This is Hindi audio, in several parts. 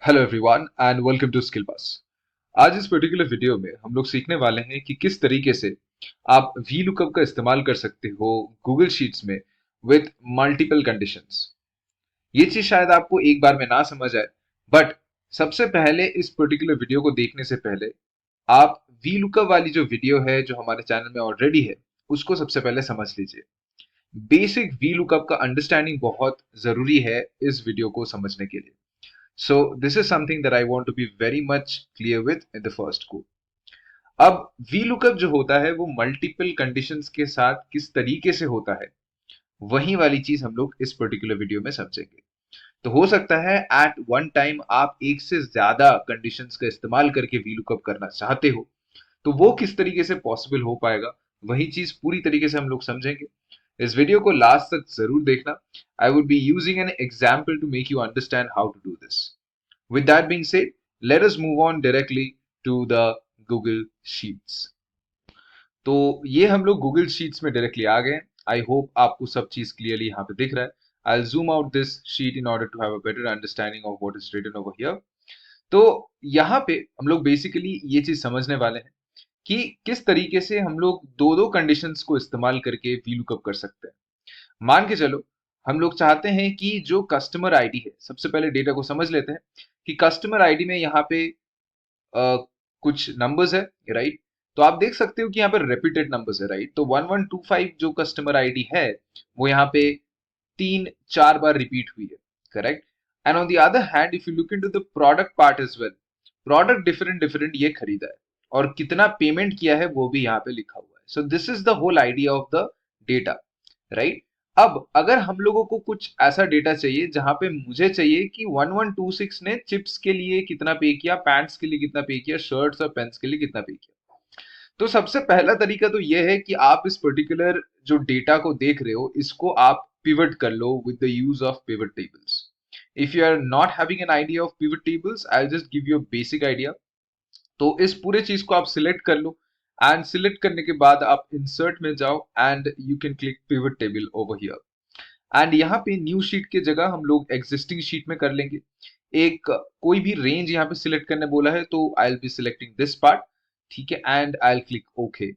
Hello everyone and welcome to Skill Bus. आज इस पर्टिकुलर वीडियो में हम लोग सीखने वाले हैं कि किस तरीके से आप वी लुकअप का इस्तेमाल कर सकते हो गूगल शीट्स में विद मल्टीपल कंडीशंस। ये चीज शायद आपको एक बार में ना समझ आए, बट सबसे पहले इस पर्टिकुलर वीडियो को देखने से पहले आप वी लुकअप वाली जो वीडियो है जो हमारे चैनल में ऑलरेडी है उसको सबसे पहले समझ लीजिए। बेसिक वी लुकअप का अंडरस्टैंडिंग बहुत जरूरी है इस वीडियो को समझने के लिए। So this is something that I want to be very much clear with in the first go. अब VLOOKUP जो होता है वो मल्टीपल कंडीशंस के साथ किस तरीके से होता है वही वाली चीज हम लोग इस पर्टिकुलर वीडियो में समझेंगे। तो हो सकता है एट वन टाइम आप एक से ज्यादा कंडीशंस का इस्तेमाल करके VLOOKUP करना चाहते हो, तो वो किस तरीके से पॉसिबल हो पाएगा वही चीज पूरी तरीके से हम लोग समझेंगे। इस वीडियो को लास्ट तक जरूर देखना। I would be using an example to make you understand how to do this. With that being said, let us move on directly to the Google Sheets. तो ये हम लोग Google Sheets में डायरेक्टली आ गए। आई होप आपको सब चीज क्लियरली यहाँ पे दिख रहा है। I'll zoom out this sheet in order to have a better understanding of what is written over here. तो यहाँ पे हम लोग बेसिकली ये चीज समझने वाले हैं कि किस तरीके से हम लोग दो दो कंडीशंस को इस्तेमाल करके VLOOKUP कर सकते हैं। मान के चलो हम लोग चाहते हैं कि जो कस्टमर आईडी है, सबसे पहले डेटा को समझ लेते हैं कि कस्टमर आईडी में यहाँ पे कुछ नंबर्स है, राइट। तो आप देख सकते हो कि यहाँ पे रिपीटेड नंबर्स है, राइट। तो 1125 जो कस्टमर आईडी है वो यहाँ पे 3-4 बार रिपीट हुई है, correct. And on the other hand if you look into the product part as well, product different different ये खरीदा है और कितना पेमेंट किया है वो भी यहाँ पे लिखा हुआ है। So this is the whole idea of the data, right. अब अगर हम लोगों को कुछ ऐसा डेटा चाहिए जहां पे मुझे चाहिए कि 1126 ने चिप्स के लिए कितना पे किया, पैंट्स के लिए कितना पे किया, शर्ट्स और पेन्स के लिए कितना पे किया, तो सबसे पहला तरीका तो ये है कि आप इस पर्टिकुलर जो डेटा को देख रहे हो इसको आप पिवट कर लो with the use of pivot tables. If you are not having an idea of pivot tables, I just give you a basic idea. तो इस पूरे चीज को आप सिलेक्ट कर लो एंड सिलेक्ट करने के बाद आप इंसर्ट में जाओ and you can click pivot table over here. And यहाँ पे न्यू शीट की जगह हम लोग एग्जिस्टिंग शीट में कर लेंगे। एक कोई भी रेंज यहाँ पे सिलेक्ट करने बोला है तो I will be selecting this part, ठीक है। And I will click okay,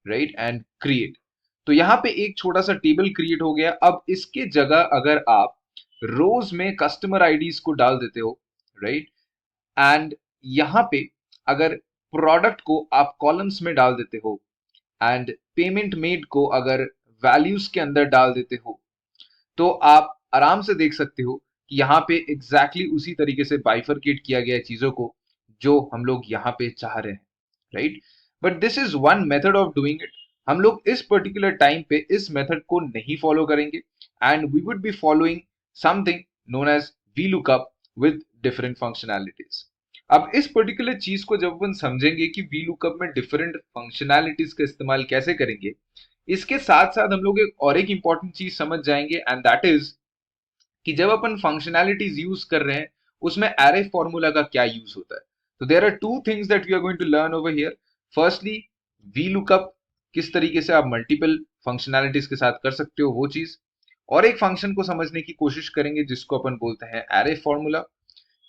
right, and create. तो यहाँ पे एक छोटा सा टेबल क्रिएट हो गया। अब इसके जगह अगर आप रोज में कस्टमर आईडीज को डाल देते हो, राइट, एंड यहाँ पे अगर प्रोडक्ट को आप कॉलम्स में डाल देते हो एंड पेमेंट मेड को अगर वैल्यूज के अंदर डाल देते हो, तो आप आराम से देख सकते हो कि यहाँ पे एग्जैक्टली उसी तरीके से बाइफरकेट किया गया है चीजों को जो हम लोग यहाँ पे चाह रहे हैं, right. But this is one method of doing it. हम लोग इस पर्टिकुलर टाइम पे इस मेथड को नहीं फॉलो करेंगे and we would be following something known as VLOOKUP with different functionalities. अब इस पर्टिकुलर चीज को जब अपन समझेंगे कि VLOOKUP में डिफरेंट फंक्शनैलिटीज का इस्तेमाल कैसे करेंगे, इसके साथ साथ हम लोग एक और एक इंपॉर्टेंट चीज समझ जाएंगे एंड दैट इज कि जब अपन फंक्शनैलिटीज यूज कर रहे हैं उसमें एरे फॉर्मूला का क्या यूज होता है। तो there are two things that we are going to learn over here. Firstly VLOOKUP किस तरीके से आप मल्टीपल फंक्शनैलिटीज के साथ कर सकते हो वो चीज, और एक फंक्शन को समझने की कोशिश करेंगे जिसको अपन बोलते हैं एरे फॉर्मूला,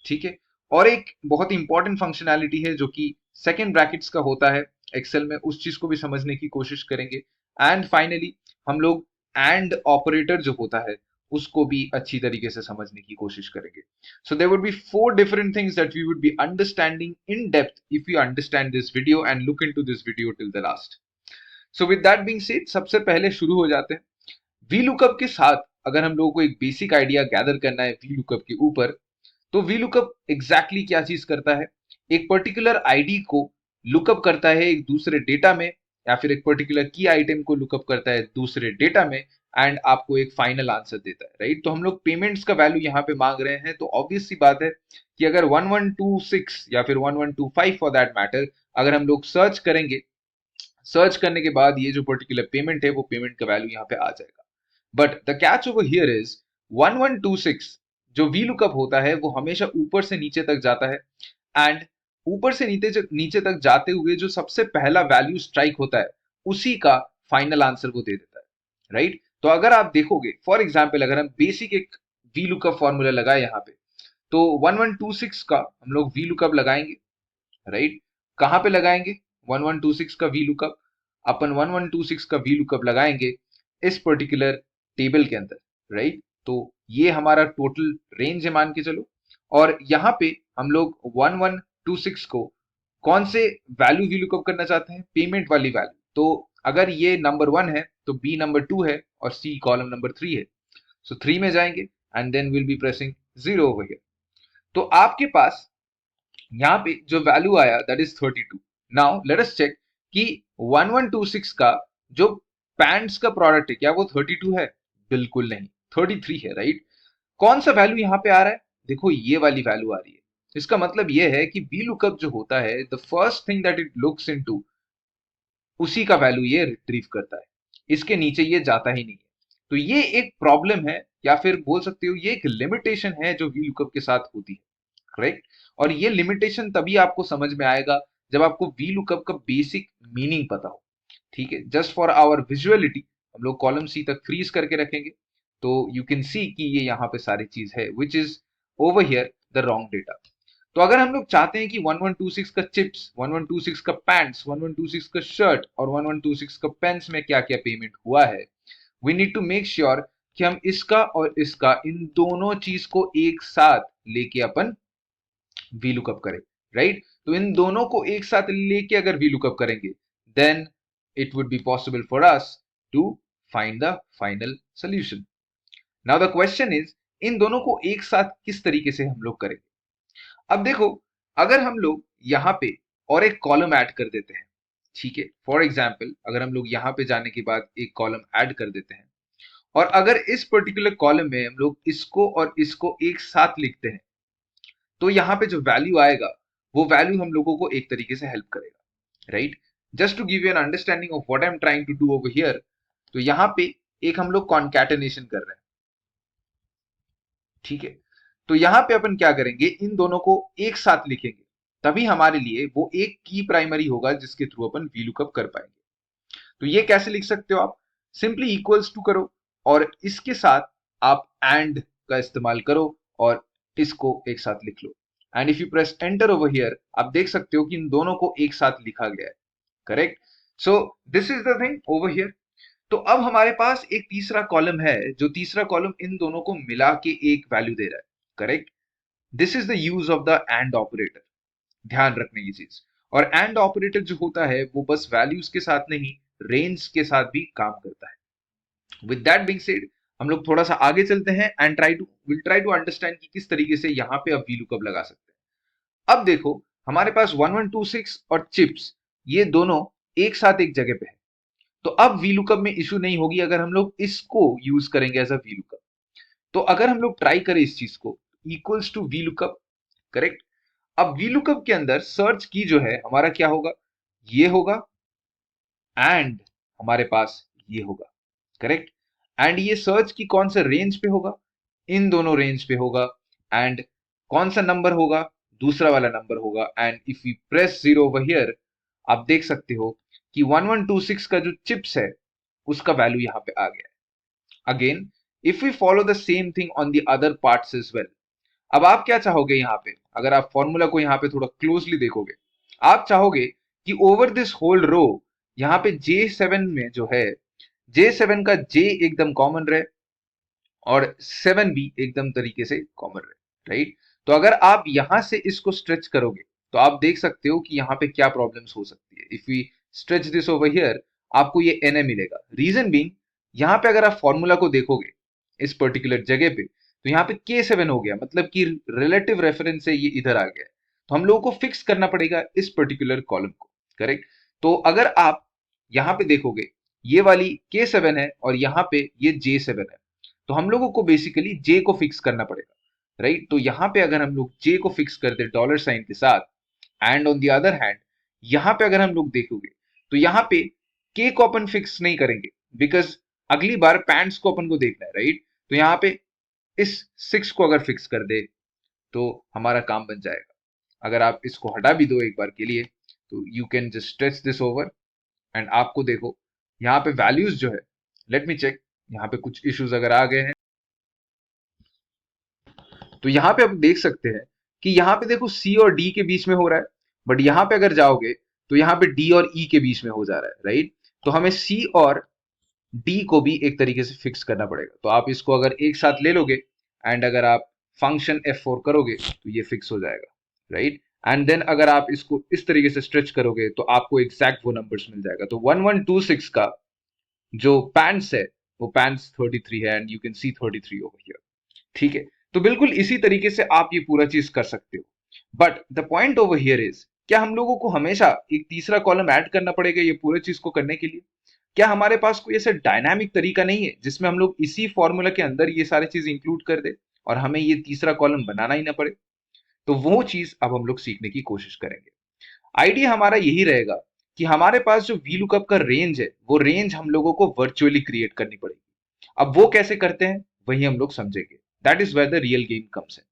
ठीक है। और एक बहुत इंपॉर्टेंट फंक्शनैलिटी है जो कि सेकेंड ब्रैकेट्स का होता है एक्सेल में, उस चीज को भी समझने की कोशिश करेंगे। एंड फाइनली हम लोग एंड ऑपरेटर जो होता है उसको भी अच्छी तरीके से समझने की कोशिश करेंगे। So there would be four different things that we would be understanding in depth if you understand this video and look into this video till the last. So with that being said, सबसे पहले शुरू हो जाते हैं। VLOOKUP के साथ अगर हम लोगों को एक बेसिक आइडिया गैदर करना है VLOOKUP के ऊपर, तो VLOOKUP एग्जैक्टली क्या चीज करता है, एक पर्टिकुलर आईडी को लुकअप करता है एक दूसरे डेटा में, या फिर एक पर्टिकुलर की आइटम को लुकअप करता है दूसरे डेटा में एंड आपको एक फाइनल आंसर देता है, राइट। तो हम लोग पेमेंट्स का वैल्यू यहाँ पे मांग रहे हैं, तो ऑब्वियस सी बात है कि अगर 1126 या फिर 1125 फॉर दैट मैटर अगर हम लोग सर्च करेंगे, सर्च करने के बाद ये जो पर्टिकुलर पेमेंट है वो पेमेंट का वैल्यू यहाँ पे आ जाएगा। But the catch over here is 1126 जो VLOOKUP होता है वो हमेशा ऊपर से नीचे तक जाता है एंड ऊपर से नीचे तक जाते हुए जो सबसे पहला वैल्यू स्ट्राइक होता है उसी का फाइनल आंसर वो दे देता है, राइट। तो अगर आप देखोगे फॉर एग्जाम्पल अगर हम बेसिक एक VLOOKUP फॉर्मूला लगाए यहाँ पे, तो 1126 का हम लोग वी लुकअप लगाएंगे, राइट। कहां पे लगाएंगे 1126 का वी लुकअप? अपन 1126 का वी लुकअप लगाएंगे इस पर्टिकुलर टेबल के अंदर, राइट। तो ये हमारा टोटल रेंज है मान के चलो, और यहाँ पे हम लोग 1126 को कौन से वैल्यू वी लुकअप करना चाहते हैं? पेमेंट वाली वैल्यू। तो अगर ये नंबर 1 है तो बी नंबर 2 है और सी कॉलम नंबर 3 है। सो 3 में जाएंगे and then will be pressing 0 over here. तो आपके पास यहाँ पे जो वैल्यू आया that is 32। Now let us check कि 1126 का जो पैंट्स का प्रोडक्ट है क्या वो 32 है? बिल्कुल नहीं, 33 है, राइट। कौन सा वैल्यू यहाँ पे आ रहा है? देखो ये वाली वैल्यू आ रही है। इसका मतलब ये है कि वी लुकअप जो होता है, the first thing that it looks into, उसी का वैल्यू ये रिट्रीव करता है, इसके नीचे ये जाता ही नहीं है। तो ये एक प्रॉब्लम है, या फिर बोल सकते हो ये एक लिमिटेशन है जो वी लुकअप के साथ होती है, करेक्ट। और ये लिमिटेशन तभी आपको समझ में आएगा जब आपको वी लुकअप का बेसिक मीनिंग पता हो, ठीक है। जस्ट फॉर आवर विजुअलिटी हम लोग कॉलम सी तक फ्रीज करके रखेंगे, तो यू कैन सी कि ये यहाँ पे सारी चीज है which is over here the wrong data. तो अगर हम लोग चाहते हैं कि 1126 का चिप्स, 1126 का पैंट्स, 1126 का शर्ट और 1126 का पेन्स में क्या क्या पेमेंट हुआ है, we need to make sure कि हम इसका और इसका, इन दोनों चीज को एक साथ लेके अपन वी लुकअप करें, राइट। तो इन दोनों को एक साथ लेके अगर वी लुकअप करेंगे then it would be possible for us to find the final solution. Now the question is, इन दोनों को एक साथ किस तरीके से हम लोग करेंगे? अब देखो, अगर हम लोग यहाँ पे और एक कॉलम ऐड कर देते हैं, ठीक है, फॉर एग्जाम्पल अगर हम लोग यहाँ पे जाने के बाद एक कॉलम ऐड कर देते हैं, और अगर इस पर्टिकुलर कॉलम में हम लोग इसको और इसको एक साथ लिखते हैं, तो यहाँ पे जो वैल्यू आएगा वो वैल्यू हम लोगों को एक तरीके से हेल्प करेगा, right. Just to give you an understanding of what I am trying to do over here, तो यहाँ पे एक हम लोग कॉन्कैटिनेशन कर रहे हैं, ठीक है। तो यहाँ पे अपन क्या करेंगे, इन दोनों को एक साथ लिखेंगे, तभी हमारे लिए वो एक की प्राइमरी होगा जिसके थ्रू अपन वी लुकअप कर पाएंगे। तो ये कैसे लिख सकते हो आप? सिंपली इक्वल्स टू करो और इसके साथ आप एंड का इस्तेमाल करो और इसको एक साथ लिख लो, and if you press enter over here आप देख सकते हो कि इन दोनों को एक साथ लिखा गया है, correct. So this is the thing over here. तो अब हमारे पास एक तीसरा कॉलम है, जो तीसरा कॉलम इन दोनों को मिला के एक वैल्यू दे रहा है, correct. This is the use of the end operator, ध्यान रखने की चीज। और एंड ऑपरेटर जो होता है वो बस वैल्यूज के साथ नहीं, रेंज के साथ भी काम करता है। विद दैट बीइंग सेड, हम लोग थोड़ा सा आगे चलते हैं एंड ट्राई टू अंडरस्टैंड कि किस तरीके से यहाँ पे अब वी लुकअप लगा सकते हैं। अब देखो, हमारे पास 1126 और चिप्स ये दोनों एक साथ एक जगह पे है, तो अब वी लुकअप में इशू नहीं होगी अगर हम लोग इसको यूज करेंगे एज अ वी लुकअप। तो अगर हम लोग ट्राई करें इस चीज को, equals to V lookup, correct. अब वी लुकअप के अंदर सर्च की जो है हमारा क्या होगा, ये होगा, एंड हमारे पास ये होगा, करेक्ट। एंड ये सर्च की कौन सा रेंज पे होगा? इन दोनों रेंज पे होगा। एंड कौन सा नंबर होगा? दूसरा वाला नंबर होगा। And if you press 0 over here आप देख सकते हो कि 1126 का जो चिप्स है उसका वैल्यू यहाँ पे आ गया है। Again if we follow the same thing on the other parts as well, अब आप क्या चाहोगे यहाँ पे, अगर आप फॉर्मूला को यहाँ पे थोड़ा क्लोजली देखोगे, आप चाहोगे कि ओवर दिस होल रो यहाँ पे J7 में जो है, J7 का J एकदम कॉमन रहे और 7 भी एकदम तरीके से कॉमन रहे, राइट। तो अगर आप यहां से इसको स्ट्रेच करोगे तो आप देख सकते हो कि यहाँ पे क्या प्रॉब्लम्स हो सकती है। If we stretch this over here आपको ये Na मिलेगा। रीजन बीइंग, यहाँ पे अगर आप फॉर्मूला को देखोगे इस पर्टिकुलर जगह पे, तो यहाँ पे K7 हो गया, मतलब कि रिलेटिव रेफरेंस से ये इधर आ गया है। तो हम लोगों को फिक्स करना पड़ेगा इस पर्टिकुलर कॉलम को, करेक्ट। तो अगर आप यहाँ पे देखोगे ये वाली K7 है और यहाँ पे ये J7 है, तो हम लोगों को बेसिकली J को फिक्स करना पड़ेगा, राइट। तो यहाँ पे अगर हम लोग J को फिक्स कर दे डॉलर साइन के साथ, and on the other hand यहाँ पे अगर हम लोग देखोगे तो यहाँ पे K को अपन फिक्स नहीं करेंगे, बिकॉज अगली बार पैंट्स को अपन को देखना है, राइट। तो यहाँ पे इस 6 को अगर फिक्स कर दे तो हमारा काम बन जाएगा। अगर आप इसको हटा भी दो एक बार के लिए तो you can just stretch this over, and आपको देखो यहाँ पे वैल्यूज जो है, लेट मी चेक, यहाँ पे कुछ इश्यूज अगर आ गए हैं तो यहाँ पे आप देख सकते हैं कि यहाँ पे देखो सी और डी के बीच में हो रहा है, बट यहाँ पे अगर जाओगे तो यहाँ पे डी और ई के बीच में हो जा रहा है, राइट। तो हमें सी और डी को भी एक तरीके से फिक्स करना पड़ेगा। तो आप इसको अगर एक साथ ले लोगे एंड अगर आप फंक्शन F4 करोगे तो ये फिक्स हो जाएगा, राइट। एंड देन अगर आप इसको इस तरीके से स्ट्रेच करोगे तो आपको एग्जैक्ट वो नंबर्स मिल जाएगा। तो 1126 का जो पैंट्स है वो पैंट्स 33 है and you can C 33 over here, ठीक है। तो बिल्कुल इसी तरीके से आप ये पूरा चीज कर सकते हो। But the point over here is, क्या हम लोगों को हमेशा एक तीसरा कॉलम ऐड करना पड़ेगा ये पूरे चीज को करने के लिए? क्या हमारे पास कोई ऐसा डायनामिक तरीका नहीं है जिसमें हम लोग इसी फॉर्मूला के अंदर ये सारी चीज इंक्लूड कर दे और हमें ये तीसरा कॉलम बनाना ही ना पड़े? तो वो चीज अब हम लोग सीखने की कोशिश करेंगे। आइडिया हमारा यही रहेगा कि हमारे पास जो VLOOKUP का रेंज है वो रेंज हम लोगों को वर्चुअली क्रिएट करनी पड़ेगी। अब वो कैसे करते हैं वही हम लोग समझेंगे। That is where the real game comes in.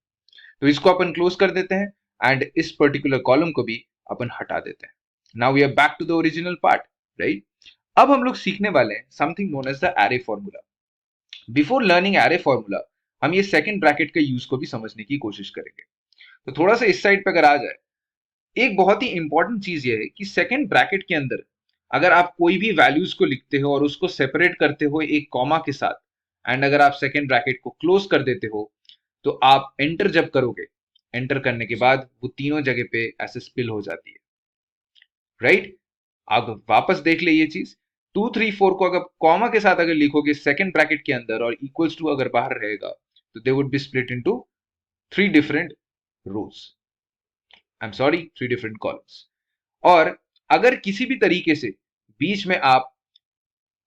तो इसको अपन क्लोज कर देते हैं एंड इस पर्टिकुलर कॉलम को भी अपन हटा देते हैं। Now we are back to the original part, right. अब हम लोग सीखने वाले हैं something known as the array formula. Before learning array formula हम ये सेकंड ब्रैकेट के यूज को भी समझने की कोशिश करेंगे। तो थोड़ा सा इस साइड पे अगर आ जाए, एक बहुत ही इंपॉर्टेंट चीज ये है कि सेकंड ब्रैकेट के अंदर अगर आप कोई भी वैल्यूज को लिखते हो और उसको सेपरेट करते हो एक कॉमा के साथ एंड अगर आप सेकंड ब्रैकेट को क्लोज कर देते हो तो आप एंटर जब करोगे, एंटर करने के बाद वो तीनों जगह पे ऐसे स्पिल हो जाती है, राइट। अब वापस देख ले ये चीज, 2 3 4 को अगर कॉमा के साथ अगर लिखोगे सेकंड ब्रैकेट के अंदर और इक्वल्स टू अगर बाहर रहेगा तो they would be split into 3 different rows, I am sorry 3 different columns. और अगर किसी भी तरीके से बीच में आप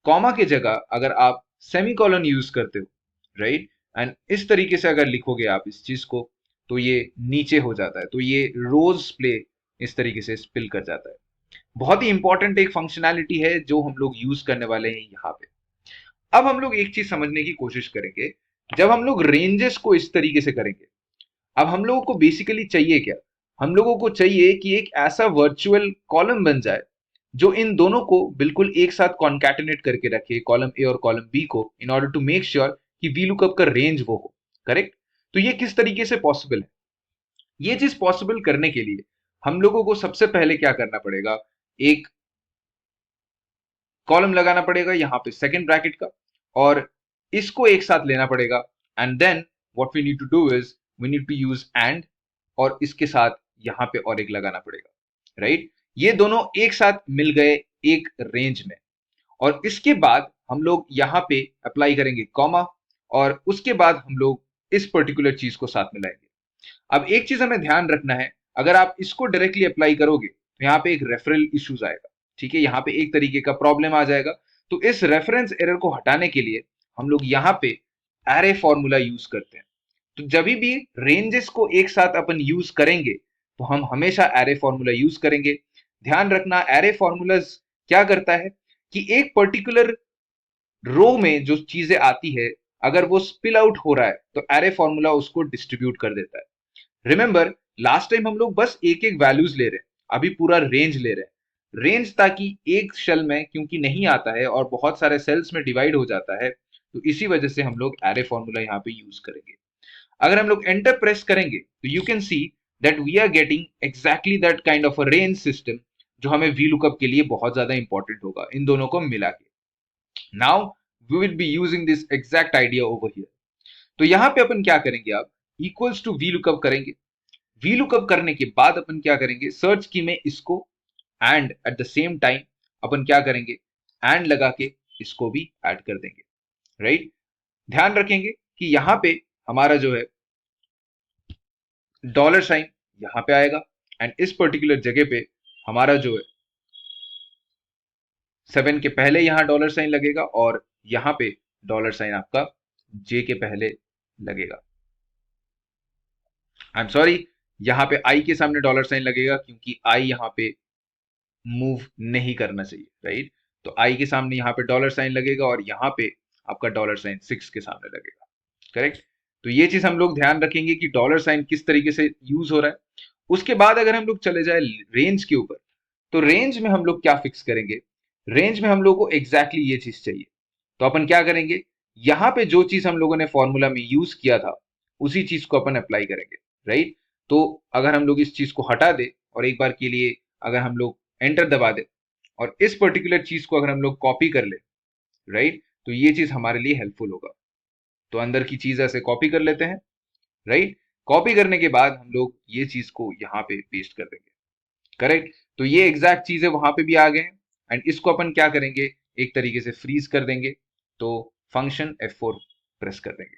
कॉमा की जगह अगर आप सेमीकोलन यूज करते हो, राइट, एंड इस तरीके से अगर लिखोगे आप इस चीज को तो ये नीचे हो जाता है, तो ये रोज प्ले इस तरीके से स्पिल कर जाता है। बहुत ही इंपॉर्टेंट एक फंक्शनैलिटी है जो हम लोग यूज करने वाले हैं यहाँ पे। अब हम लोग एक चीज समझने की कोशिश करेंगे, जब हम लोग रेंजेस को इस तरीके से करेंगे, अब हम लोगों को बेसिकली चाहिए क्या? हम लोगों को चाहिए कि एक ऐसा वर्चुअल कॉलम बन जाए जो इन दोनों को बिल्कुल एक साथ कॉन्कैटिनेट करके रखे, कॉलम ए और कॉलम बी को, in order to make sure कि VLOOKUP का रेंज वो हो, करेक्ट। तो ये किस तरीके से पॉसिबल है? ये चीज पॉसिबल करने के लिए हम लोगों को सबसे पहले क्या करना पड़ेगा, एक कॉलम लगाना पड़ेगा यहाँ पे सेकंड ब्रैकेट का और इसको एक साथ लेना पड़ेगा and then what we need to do is we need to use and और इसके साथ यहाँ पे और एक लगाना पड़ेगा, राइट। ये दोनों एक साथ मिल गए एक रेंज में और इसके बाद हम लोग यहाँ पे अप्लाई करेंगे कॉमा और उसके बाद हम लोग इस पर्टिकुलर चीज को साथ मिलाएंगे। अब एक चीज हमें ध्यान रखना है, अगर आप इसको डायरेक्टली अप्लाई करोगे तो यहाँ पे एक रेफरल इश्यूज आएगा, ठीक है, यहाँ पे एक तरीके का प्रॉब्लम आ जाएगा। तो इस रेफरेंस एरर को हटाने के लिए हम लोग यहाँ पे एरे फॉर्मूला यूज करते हैं। तो जब भी रेंजेस को एक साथ अपन यूज करेंगे तो हम हमेशा एरे फॉर्मूला यूज करेंगे। ध्यान रखना एरे फॉर्मूलाज क्या करता है कि एक पर्टिकुलर रो में जो चीजें आती है अगर वो स्पिल आउट हो रहा है तो एरे फॉर्मूला उसको डिस्ट्रीब्यूट कर देता है। रिमेंबर लास्ट टाइम हम लोग बस एक एक वैल्यूज ले रहे हैं, अभी पूरा रेंज ले रहे हैं। रेंज ताकि एक सेल में क्योंकि नहीं आता है और बहुत सारे सेल्स में डिवाइड हो जाता है, तो इसी वजह से हम लोग एरे फॉर्मूला यहाँ पे यूज करेंगे। अगर हम लोग एंटर प्रेस करेंगे तो you can see that we are getting exactly that kind of a range system जो हमें VLOOKUP के लिए बहुत ज्यादा इंपॉर्टेंट होगा इन दोनों को मिला के। Now we will be using this exact idea over here. तो यहाँ पे अपन क्या करेंगे, आप इक्वल्स टू VLOOKUP करेंगे। VLOOKUP करने के बाद अपन क्या करेंगे, सर्च की में इसको and at the same time अपन क्या करेंगे, एंड लगा के इसको भी ऐड कर देंगे, राइट। ध्यान रखेंगे कि यहाँ पे हमारा जो है डॉलर साइन यहाँ पे आएगा एंड इस पर्टिकुलर जगह पे हमारा जो है 7 के पहले यहाँ डॉलर साइन लगेगा और यहाँ पे डॉलर साइन आपका J के पहले लगेगा। आई एम सॉरी, यहाँ पे I के सामने डॉलर साइन लगेगा क्योंकि I यहाँ पे मूव नहीं करना चाहिए, राइट। तो I के सामने यहाँ पे डॉलर साइन लगेगा और यहाँ पे आपका डॉलर साइन 6 के सामने लगेगा, करेक्ट। तो ये चीज हम लोग ध्यान रखेंगे कि डॉलर साइन किस तरीके से यूज हो रहा है। उसके बाद अगर हम लोग चले जाए रेंज के ऊपर, तो रेंज में हम लोग क्या फिक्स करेंगे, रेंज में हम लोग को एग्जैक्टली ये चीज चाहिए। तो अपन क्या करेंगे, यहाँ पे जो चीज हम लोगों ने फॉर्मूला में यूज किया था उसी चीज को अपन अप्लाई करेंगे, राइट। तो अगर हम लोग इस चीज को हटा दे और एक बार के लिए अगर हम लोग एंटर दबा दे और इस पर्टिकुलर चीज को अगर हम लोग कॉपी कर ले, राइट, तो ये चीज हमारे लिए हेल्पफुल होगा। तो अंदर की चीज ऐसे कॉपी कर लेते हैं, राइट। कॉपी करने के बाद हम लोग ये चीज को यहाँ पे पेस्ट कर देंगे, करेक्ट। तो ये एग्जैक्ट चीजें वहां पे भी आ गए हैं एंड इसको अपन क्या करेंगे, एक तरीके से फ्रीज कर देंगे। तो फंक्शन F4 प्रेस कर देंगे,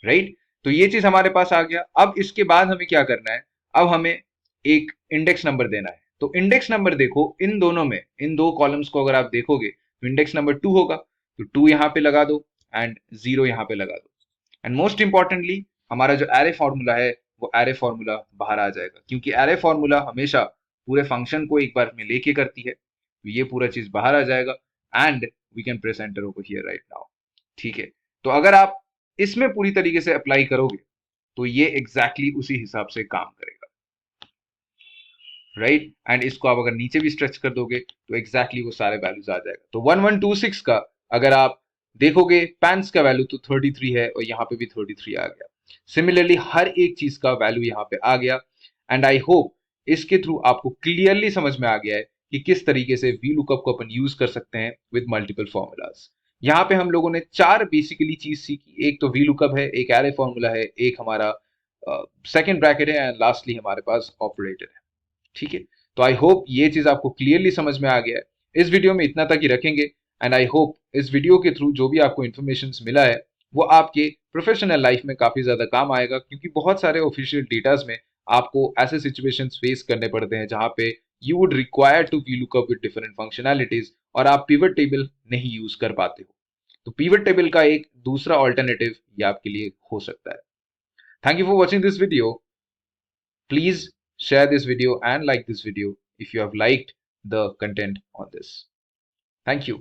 राइट। तो ये चीज हमारे पास आ गया। अब इसके बाद हमें क्या करना है, अब हमें एक इंडेक्स नंबर देना है। तो इंडेक्स नंबर देखो, इन दोनों में, इन दो कॉलम्स को अगर आप देखोगे तो इंडेक्स नंबर 2 होगा, तो 2 यहाँ पे लगा दो एंड 0 यहाँ पे लगा दो। एंड मोस्ट इंपॉर्टेंटली हमारा जो एरे फॉर्मूला है वो एरे फॉर्मूला बाहर आ जाएगा, क्योंकि एरे फॉर्मूला हमेशा पूरे फंक्शन को एक बार में लेके करती है। तो ये पूरा चीज बाहर आ जाएगा and we can press enter over here right now, ठीक है। तो अगर आप इसमें पूरी तरीके से अप्लाई करोगे तो ये एग्जैक्टली उसी हिसाब से काम करेगा, राइट। एंड इसको आप अगर नीचे भी स्ट्रेच कर दोगे तो एग्जैक्टली वो सारे वैल्यूज आ जाएगा। तो 1126 का अगर आप देखोगे, पैंट्स का वैल्यू तो 33 है और यहाँ पे भी 33 आ गया। सिमिलरली हर एक चीज का वैल्यू यहाँ पे आ गया एंड आई होप इसके थ्रू आपको क्लियरली समझ में आ गया है कि किस तरीके से वी लुकअप को अपन यूज कर सकते हैं विद मल्टीपल फॉर्मूलाज। यहाँ पे हम लोगों ने 4 बेसिकली चीज सीखी। एक तो वी लुकअप है, एक एरे फॉर्मूला है, एक हमारा सेकंड ब्रैकेट है एंड लास्टली हमारे पास ऑपरेटर है, ठीक है। तो आई होप ये चीज आपको क्लियरली समझ में आ गया है। इस वीडियो में इतना तक ही रखेंगे एंड आई होप इस वीडियो के थ्रू जो भी आपको इन्फॉर्मेशन मिला है वो आपके प्रोफेशनल लाइफ में काफी ज्यादा काम आएगा, क्योंकि बहुत सारे ऑफिशियल डेटाज में आपको ऐसे सिचुएशंस फेस करने पड़ते हैं जहां पे you would require to V lookup with different functionalities और आप पिवट टेबल नहीं यूज कर पाते हो। तो पिवट टेबल का एक दूसरा ऑल्टरनेटिव ये आपके लिए हो सकता है। Thank you for watching this video. Please share this video and like this video if you have liked the content on this. Thank you.